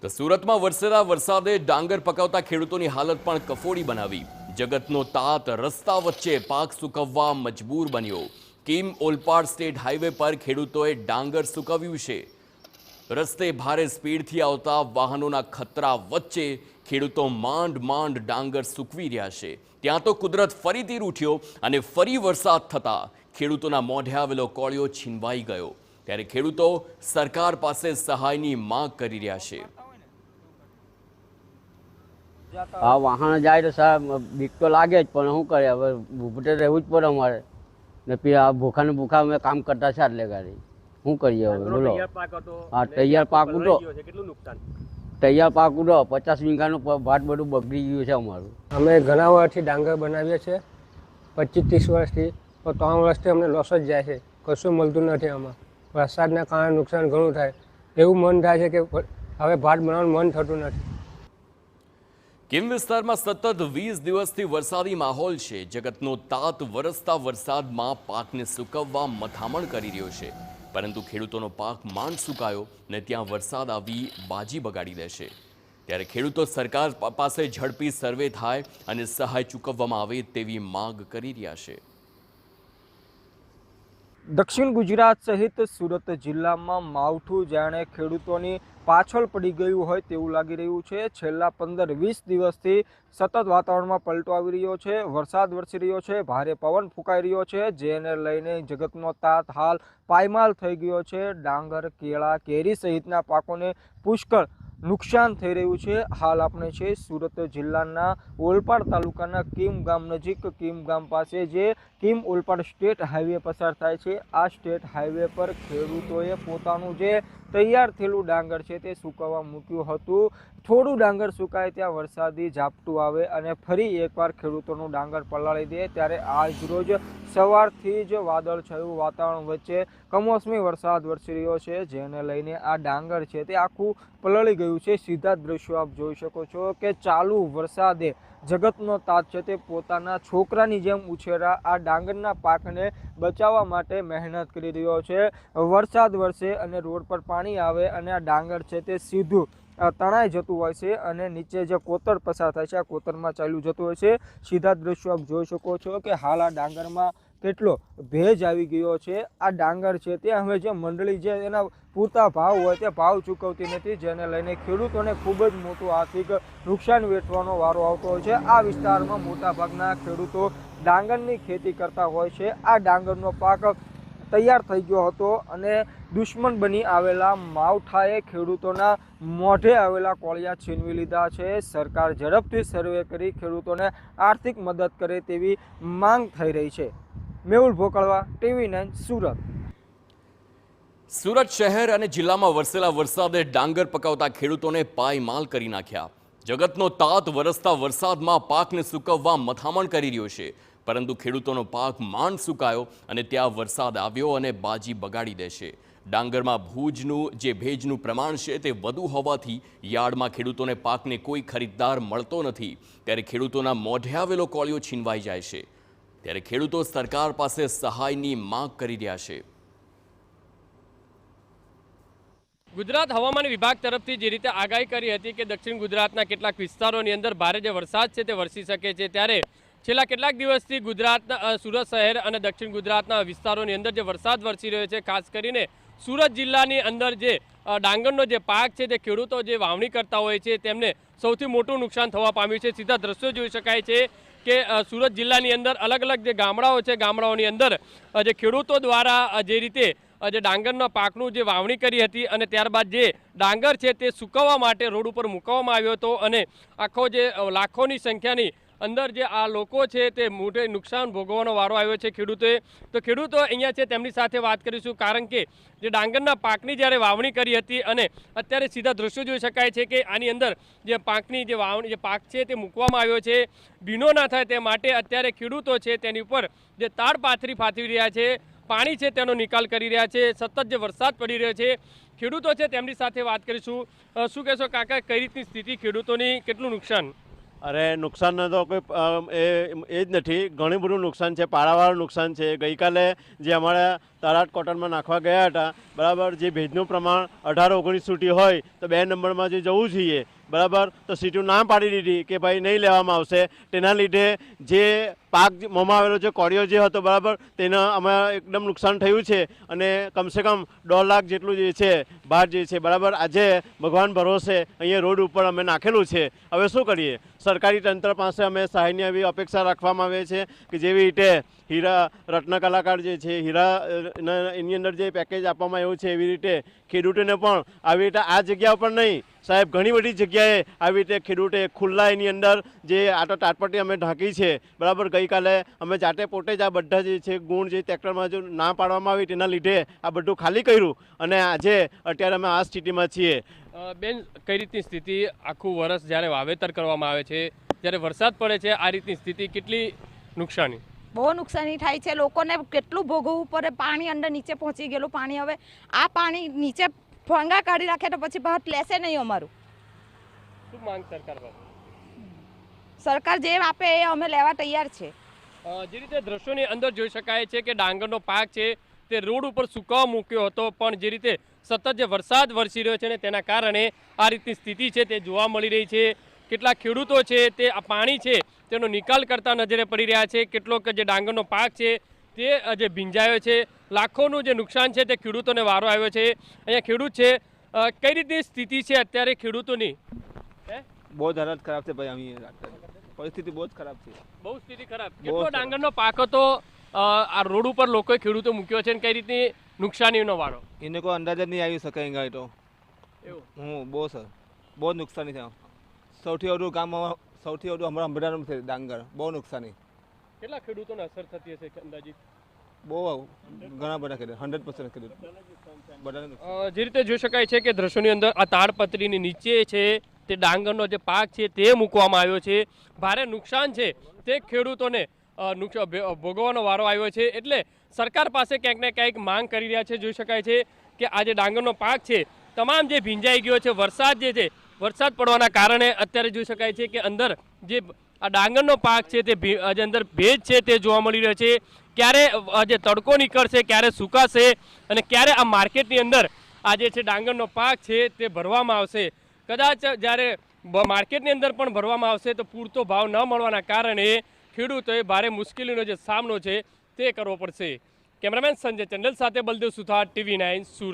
તો સુરતમાં વરસેલા વરસાદે ડાંગર પકાવતા ખેડૂતોની હાલત પણ કફોડી બનાવી। જગતનો તાત રસ્તા વચ્ચે પાક સુકવવા મજબૂર બન્યો। કિમ ઓલપાડ સ્ટેટ હાઈવે પર ખેડૂતોએ ડાંગર સુકવ્યું છે। રસ્તે ભારે સ્પીડથી આવતા વાહનોના ખતરા વચ્ચે ખેડૂતો માંડ ડાંગર સૂકવી રહ્યા છે। ત્યાં તો કુદરત ફરીથી રૂઠ્યો અને ફરી વરસાદ થતા ખેડૂતોના મોઢે આવેલો કોળિયો છીનવાઈ ગયો। ત્યારે ખેડૂતો સરકાર પાસે સહાયની માંગ કરી રહ્યા છે। हाँ वाहन जाए तो साहब बीक तो लागे ज पण શું કરે હવે ભૂપટે રહેવું જ પડે અમારે ને પછી આ ભૂખા ને ભૂખા અમે કામ કરતા છે એટલે ગાડી શું કરીએ હવે બોલો। હા તૈયાર પાક ઉડો તૈયાર પાક ઉડો 50 વીઘાનું ભાત બધું બગડી ગયું છે અમારું। અમે ઘણા વર્ષથી ડાંગર બનાવીએ છીએ 25-30 વર્ષથી, તો 3 વર્ષથી અમને લોસ જ જાય છે, કશું મળતું નથી। આમાં વરસાદના કારણે નુકસાન ઘણું થાય, એવું મન થાય છે કે હવે ભાત બનાવવાનું મન થતું નથી। કિમ વિસ્તારમાં સતત 20 દિવસથી વરસાદી માહોલ છે। જગતનો તાત વરસતા વરસાદમાં પાકને સૂકવવા મથામણ કરી રહ્યો છે, પરંતુ ખેડૂતોનો પાક માંડ સુકાયો ને ત્યાં વરસાદ આવી બાજી બગાડી દેશે। ત્યારે ખેડૂતો સરકાર પાસે ઝડપી સર્વે થાય અને સહાય ચૂકવવામાં આવે તેવી માંગ કરી રહ્યા છે। દક્ષિણ ગુજરાત સહિત સુરત જિલ્લામાં માવઠું જાણે ખેડૂતોની પાછળ પડી ગયું હોય તેવું લાગી રહ્યું છે। છેલ્લા 15-20 દિવસથી સતત વાતાવરણમાં પલટો આવી રહ્યો છે, વરસાદ વરસી રહ્યો છે, ભારે પવન ફૂંકાઈ રહ્યો છે, જેને લઈને જગતનો તાત હાલ પાયમાલ થઈ ગયો છે। ડાંગર, કેળા, કેરી સહિતના પાકોને પુષ્કળ નુકસાન થઈ રહ્યું છે। હાલ આપણે છે સુરત જિલ્લાના ઓલપાડ તાલુકાના કિમ ગામ નજીક। કિમ ગામ પાસે જે કિમ ઓલપાડ સ્ટેટ હાઈવે પસાર થાય છે, આ સ્ટેટ હાઈવે પર ખેડૂતોએ પોતાનું જે તૈયાર થયેલું ડાંગર છે તે સૂકવવા મૂક્યું હતું। થોડું ડાંગર સુકાય ત્યાં વરસાદી ઝાપટું આવે અને ફરી એકવાર ખેડૂતોનું ડાંગર પલાળી દે, ત્યારે આજ રોજ સવારથી જ વાદળછાયું વાતાવરણ વચ્ચે કમોસમી વરસાદ વરસી રહ્યો છે, જેને લઈને આ ડાંગર છે તે આખું પલળી ગયું છે। સીધા દ્રશ્યો આપ જોઈ શકો છો કે ચાલુ વરસાદે જગતનો તાત છે તે પોતાના છોકરાની જેમ ઉછેરા આ ડાંગરના પાકને બચાવવા માટે મહેનત કરી રહ્યો છે। વરસાદ વરસે અને રોડ પર પાણી આવે અને આ ડાંગર છે તે સીધું તણાઈ જતું હોય છે અને નીચે જે કોતર પસાર થાય છે આ કોતરમાં ચાલ્યું જતું હોય છે। સીધા દ્રશ્યો આપ જોઈ શકો છો કે હાલ આ ડાંગરમાં કેટલો ભેજ આવી ગયો છે। આ ડાંગર છે તે હવે જે મંડળી જે એના પૂરતા ભાવ હોય તે ભાવ ચૂકવતી નથી, જેને લઈને ખેડૂતોને ખૂબ જ મોટું આર્થિક નુકસાન વેઠવાનો વારો આવતો હોય છે। આ વિસ્તારમાં મોટાભાગના ખેડૂતો ડાંગરની ખેતી કરતા હોય છે। આ ડાંગરનો પાક તૈયાર થઈ ગયો હતો અને દુશ્મન બની આવેલા માવઠાએ ખેડૂતોના મોઢે આવેલા કોળિયા છીનવી લીધા છે। સરકાર ઝડપથી સર્વે કરી ખેડૂતોને આર્થિક મદદ કરે તેવી માંગ થઈ રહી છે। મેહુલ ભોકળવા, TV9 સુરત। સુરત શહેર અને જિલ્લામાં વરસેલા વરસાદે ડાંગર પકાવતા ખેડૂતોને પાયમાલ કરી નાખ્યા। જગતનો તાત વરસતા વરસાદમાં પાકને સૂકવવા મથામણ કરી રહ્યો છે, પરંતુ ખેડૂતોનો પાક માંડ સુકાયો અને ત્યાં વરસાદ આવ્યો અને બાજી બગાડી દેશે। ડાંગરમાં ભેજનું પ્રમાણ છે તે વધુ હોવાથી યાર્ડમાં ખેડૂતોને પાકને કોઈ ખરીદદાર મળતો નથી, ત્યારે ખેડૂતોના મોઢે આવેલો કોળિયો છીનવાઈ જાય છે। ત્યારે ખેડૂતો સરકાર પાસે સહાયની માંગ કરી રહ્યા છે। ગુજરાત હવામાન વિભાગ તરફથી જે રીતે આગાહી કરી હતી કે દક્ષિણ ગુજરાતના કેટલાક વિસ્તારોની અંદર ભારે જે વરસાદ છે તે વરસી શકે છે, ત્યારે છેલ્લા કેટલાક દિવસથી ગુજરાતના સુરત શહેર અને દક્ષિણ ગુજરાતના વિસ્તારોની અંદર જે વરસાદ વરસી રહ્યો છે, ખાસ કરીને સુરત જિલ્લાની અંદર જે ડાંગરનો જે પાક છે તે ખેડૂતો જે વાવણી કરતા હોય છે તેમને સૌથી મોટું નુકસાન થવા પામ્યું છે। સીધા દ્રશ્યો જોઈ શકાય છે કે સુરત જિલ્લાની અંદર અલગ અલગ જે ગામડાઓ છે, ગામડાઓની અંદર જે ખેડૂતો દ્વારા જે રીતે જે ડાંગરના પાકનું જે વાવણી કરી હતી અને ત્યારબાદ જે ડાંગર છે તે સૂકવવા માટે રોડ ઉપર મૂકવામાં આવ્યો હતો અને આખો જે લાખોની સંખ્યાની અંદર જે આ લોકો છે તે મોટે નુકસાન ભોગવવાનો વારો આવ્યો છે ખેડૂતોએ। તો ખેડૂતો અહીંયા છે તેમની સાથે વાત કરીશું, કારણ કે જે ડાંગરના પાકની જ્યારે વાવણી કરી હતી અને અત્યારે સીધા દ્રશ્યો જોઈ શકાય છે કે આની અંદર જે પાકની જે વાવણી જે પાક છે તે મૂકવામાં આવ્યો છે, ભીનો ના થાય તે માટે અત્યારે ખેડૂતો છે તેની ઉપર જે તાડપાથરી ફાથવી રહ્યા છે, પાણી છે તેનો નિકાલ કરી રહ્યા છે। સતત જે વરસાદ પડી રહ્યો છે, ખેડૂતો છે તેમની સાથે વાત કરીશું। શું કહેશો કાકા, કઈ રીતની સ્થિતિ ખેડૂતોની, કેટલું નુકસાન? અરે નુકસાનનો તો કોઈ એ જ નથી, ઘણું બધું નુકસાન છે, પારાવાળું નુકસાન છે. ગઈકાલે જે અમારા તરાટ કોટનમાં નાખવા ગયા હતા, બરાબર, જે ભેજનું પ્રમાણ 18-19 સીટી હોય તો 2 નંબરમાં જે જવું જોઈએ, બરાબર, તો સીટો ના પાડી દીધી કે ભાઈ નહીં લેવામાં આવશે. તેના લીધે જે પાક મોંમાં આવેલો જે કોળિયો જે હતો, બરાબર, તેને અમે એકદમ નુકસાન થયું છે. અને કમસે કમ 1.5 લાખ જેટલું જે છે ભાત જે છે, બરાબર, આજે ભગવાન ભરોસે અહીંયા રોડ ઉપર અમે નાખેલું છે. હવે શું કરીએ? સરકારી તંત્ર પાસે અમે સહાયની એવી અપેક્ષા રાખવામાં આવે છે કે જેવી રીતે હીરા રત્ન કલાકાર જે છે, હીરા એની અંદર જે પેકેજ આપવામાં આવ્યું છે, એવી રીતે ખેડૂતોને પણ આવી રીતે આ જગ્યા પર નહીં સાહેબ, ઘણી બધી જગ્યાએ આવી રીતે ખેડૂતે ખુલ્લા એની અંદર જે આટો તાટપટ્ટી અમે ઢાંકી છે, બરાબર. ગઈકાલે અમે જાતે પોતે જ આ બધા જે છે ગુણ જે ટ્રેક્ટરમાં જો ના પાડવામાં આવી તેના લીધે આ બધું ખાલી કર્યું અને આજે અત્યારે અમે આ સ્થિતિમાં છીએ. બેન, કઈ રીતની સ્થિતિ આખું વર્ષ જ્યારે વાવેતર કરવામાં આવે છે, જ્યારે વરસાદ પડે છે, આ રીતની સ્થિતિ, કેટલી નુકસાની? બહુ નુકસાની થાય છે, લોકોને કેટલું ભોગવવું પડે. પાણી અંદર નીચે પહોંચી ગયેલું પાણી, હવે આ પાણી નીચે ફોંગા કાઢી રાખે તો પછી ભાત લેશે નહીં અમારું. શું માંગ સરકાર પાસે? સરકાર જે આપે એ અમે લેવા તૈયાર છે. જે રીતે દ્રશ્યોની અંદર જોઈ શકાય છે કે ડાંગરનો પાક છે તે રોડ ઉપર સુકાવા મૂક્યો હતો, પણ જે રીતે સતત જે વરસાદ વરસી રહ્યો છે ને તેના કારણે આ રીતની સ્થિતિ છે તે જોવા મળી રહી છે. કેટલાક ખેડૂતો છે તે આ પાણી છે તેનો નિકાલ કરતા નજરે પડી રહ્યા છે. કેટલોક જે ડાંગરનો પાક છે તે જે ભીંજાયો છે, લાખોનું જે નુકસાન છે તે ખેડૂતોને વારો આવ્યો છે. અહીંયા ખેડૂત છે, કઈ રીતની સ્થિતિ છે અત્યારે ખેડૂતોની? બહુ જ હાલત ખરાબ છે ભાઈ, અહીં પરિસ્થિતિ બહુ જ ખરાબ છે. બહુ સ્થિતિ ખરાબ. કેટલો ડાંગરનો પાક હતો આ રોડ ઉપર લોકોએ ખેડૂતો મૂક્યો છે, કઈ રીતની નુકસાનીનો વારો? એને કોઈ અંદાજ જ નહીં આવી શકે અહીં તો. એવું બહુ સર, બહુ જ નુકસાની છે. સૌથી વધુ ગામમાં સૌથી વધુ અમારા અંબડાનું છે ડાંગર, બહુ નુકસાની. કેટલા ખેડૂતોને અસર થતી હશે અંદાજિત? બહુ ઘણા બધા ખેડૂત, 100% ખેડૂત બધાને. જે રીતે જોઈ શકાય છે કે દ્રશ્યોની અંદર આ તાડપત્રીની નીચે છે તે ડાંગરનો જે પાક છે તે મૂકવામાં આવ્યો છે. ભારે નુકસાન છે તે ખેડૂતોને ભોગવવાનો વારો આવ્યો છે. એટલે સરકાર પાસે ક્યાંક ને ક્યાંક માંગ કરી રહ્યા છે. જોઈ શકાય છે કે આ જે ડાંગરનો પાક છે તમામ જે ભીંજાઈ ગયો છે, વરસાદ પડવાના કારણે અત્યારે જોઈ શકાય છે કે અંદર જે આ ડાંગરનો પાક છે તે અંદર ભેજ છે તે જોવા મળી રહ્યો છે. ક્યારે જે તડકો નીકળશે, ક્યારે સુકાશે અને ક્યારે આ માર્કેટની અંદર આ જે છે ડાંગરનો પાક છે તે ભરવામાં આવશે. કદાચ જ્યારે માર્કેટની અંદર પણ ભરવામાં આવશે તો પૂરતો ભાવ ન મળવાના કારણે ખેડૂતોએ ભારે મુશ્કેલીનો જે સામનો છે તે કરવો પડશે. કેમેરામેન સંજય ચંડલ સાથે બલદેવ સુથાર, TV9 સુરત.